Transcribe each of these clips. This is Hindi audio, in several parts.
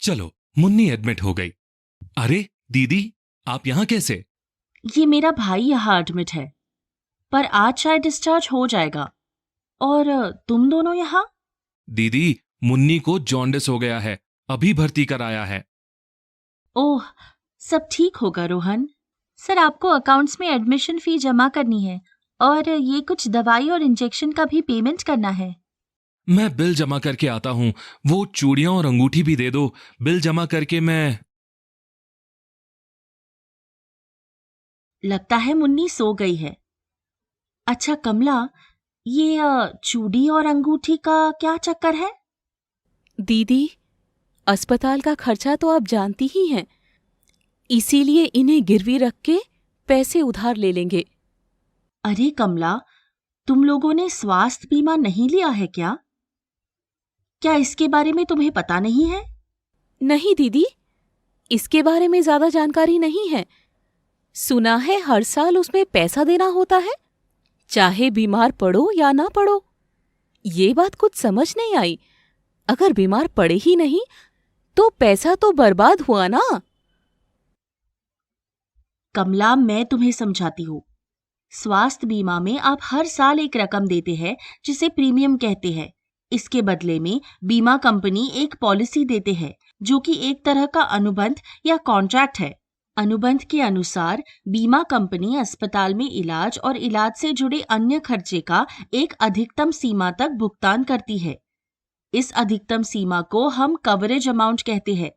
चलो, मुन्नी एडमिट हो गई। अरे दीदी, आप यहाँ कैसे? ये मेरा भाई यहाँ एडमिट है, पर आज शायद डिस्चार्ज हो जाएगा। और तुम दोनों यहाँ? दीदी, मुन्नी को जॉन्डिस हो गया है, अभी भर्ती कराया है। ओह, सब ठीक होगा रोहन। सर, आपको अकाउंट्स में एडमिशन फी जमा करनी है और ये कुछ दवाई और इंजेक्शन का भी पेमेंट करना है। मैं बिल जमा करके आता हूँ, वो चूड़ियां और अंगूठी भी दे दो। बिल जमा करके मैं... लगता है मुन्नी सो गई है। अच्छा कमला, ये चूड़ी और अंगूठी का क्या चक्कर है? दीदी, अस्पताल का खर्चा तो आप जानती ही हैं, इसीलिए इन्हें गिरवी रख के पैसे उधार ले लेंगे। अरे कमला, तुम लोगों ने स्वास्थ्य बीमा नहीं लिया है क्या? क्या इसके बारे में तुम्हें पता नहीं है? नहीं दीदी, इसके बारे में ज्यादा जानकारी नहीं है। सुना है हर साल उसमें पैसा देना होता है, चाहे बीमार पड़ो या ना पड़ो। ये बात कुछ समझ नहीं आई। अगर बीमार पड़े ही नहीं तो पैसा तो बर्बाद हुआ ना। कमला, मैं तुम्हें समझाती हूँ। स्वास्थ्य बीमा में आप हर साल एक रकम देते हैं जिसे प्रीमियम कहते हैं। इसके बदले में बीमा कंपनी एक पॉलिसी देते हैं जो कि एक तरह का अनुबंध या कॉन्ट्रैक्ट है। अनुबंध के अनुसार बीमा कंपनी अस्पताल में इलाज और इलाज से जुड़े अन्य खर्चे का एक अधिकतम सीमा तक भुगतान करती है। इस अधिकतम सीमा को हम कवरेज अमाउंट कहते हैं।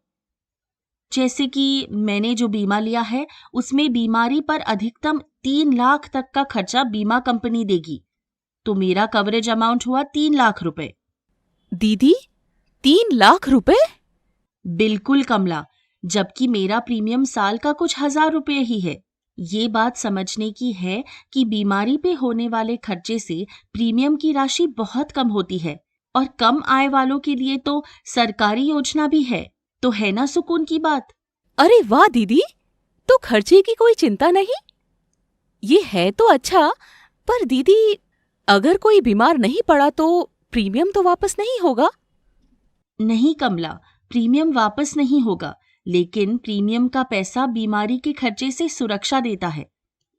जैसे कि मैंने जो बीमा लिया है उसमें बीमारी पर अधिकतम 3 लाख तक का खर्चा बीमा कंपनी देगी, तो मेरा कवरेज अमाउंट हुआ 3 लाख रुपए। दीदी, 3 लाख रुपए? बिल्कुल कमला, जबकि मेरा प्रीमियम साल का कुछ हजार रुपए ही है। ये बात समझने की है कि बीमारी पे होने वाले खर्चे से प्रीमियम की राशि बहुत कम होती है और कम आय वालों के लिए तो सरकारी योजना भी है। तो है ना सुकून की बात? अरे वाह दीदी, तो खर्चे की कोई चिंता नहीं। ये है तो अच्छा, पर दीदी, अगर कोई बीमार नहीं पड़ा तो प्रीमियम तो वापस नहीं होगा? नहीं कमला, प्रीमियम वापस नहीं होगा, लेकिन प्रीमियम का पैसा बीमारी के खर्चे से सुरक्षा देता है।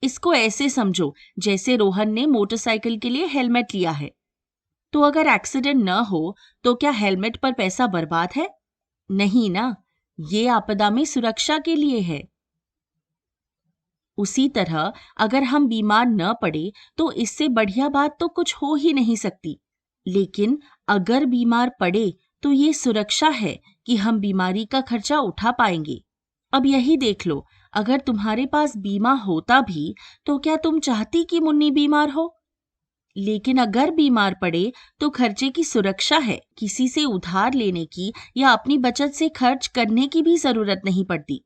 इसको ऐसे समझो जैसे रोहन ने मोटरसाइकिल के लिए हेलमेट लिया है, तो अगर एक्सीडेंट न हो तो क्या हेलमेट पर पैसा बर्बाद है? नहीं ना, ये आपदा में सुरक्षा के लिए है। उसी तरह अगर हम बीमार न पड़े तो इससे बढ़िया बात तो कुछ हो ही नहीं सकती। लेकिन अगर बीमार पड़े तो ये सुरक्षा है कि हम बीमारी का खर्चा उठा पाएंगे। अब यही देख लो, अगर तुम्हारे पास बीमा होता भी तो क्या तुम चाहती कि मुन्नी बीमार हो? लेकिन अगर बीमार पड़े तो खर्चे की सुरक्षा है, किसी से उधार लेने की या अपनी बचत से खर्च करने की भी जरूरत नहीं पड़ती।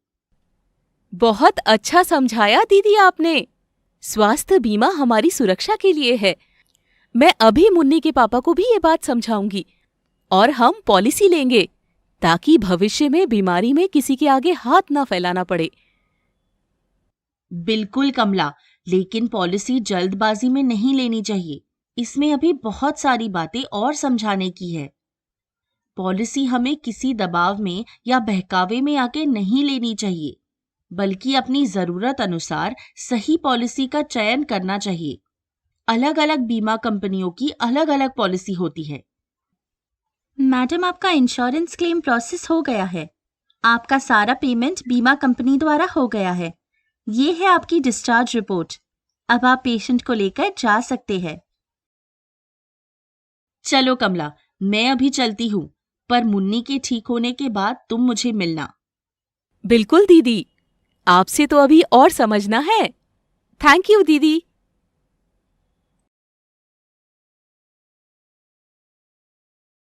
बहुत अच्छा समझाया दीदी आपने। स्वास्थ्य बीमा हमारी सुरक्षा के लिए है। मैं अभी मुन्नी के पापा को भी ये बात समझाऊंगी और हम पॉलिसी लेंगे ताकि भविष्य में बीमारी में किसी के आगे हाथ ना फैलाना पड़े। बिल्कुल कमला, लेकिन पॉलिसी जल्दबाजी में नहीं लेनी चाहिए। इसमें अभी बहुत सारी बातें और समझाने की है। पॉलिसी हमें किसी दबाव में या बहकावे में आके नहीं लेनी चाहिए, बल्कि अपनी जरूरत अनुसार सही पॉलिसी का चयन करना चाहिए। अलग अलग बीमा कंपनियों की अलग अलग पॉलिसी होती है। मैडम, आपका इंश्योरेंस क्लेम प्रोसेस हो गया है। आपका सारा पेमेंट बीमा कंपनी द्वारा हो गया है। ये है आपकी डिस्चार्ज रिपोर्ट। अब आप पेशेंट को लेकर जा सकते हैं। चलो कमला, मैं अभी चलती हूँ, पर मुन्नी के ठीक होने के बाद तुम मुझे मिलना। बिल्कुल दीदी, आपसे तो अभी और समझना है। थैंक यू दीदी।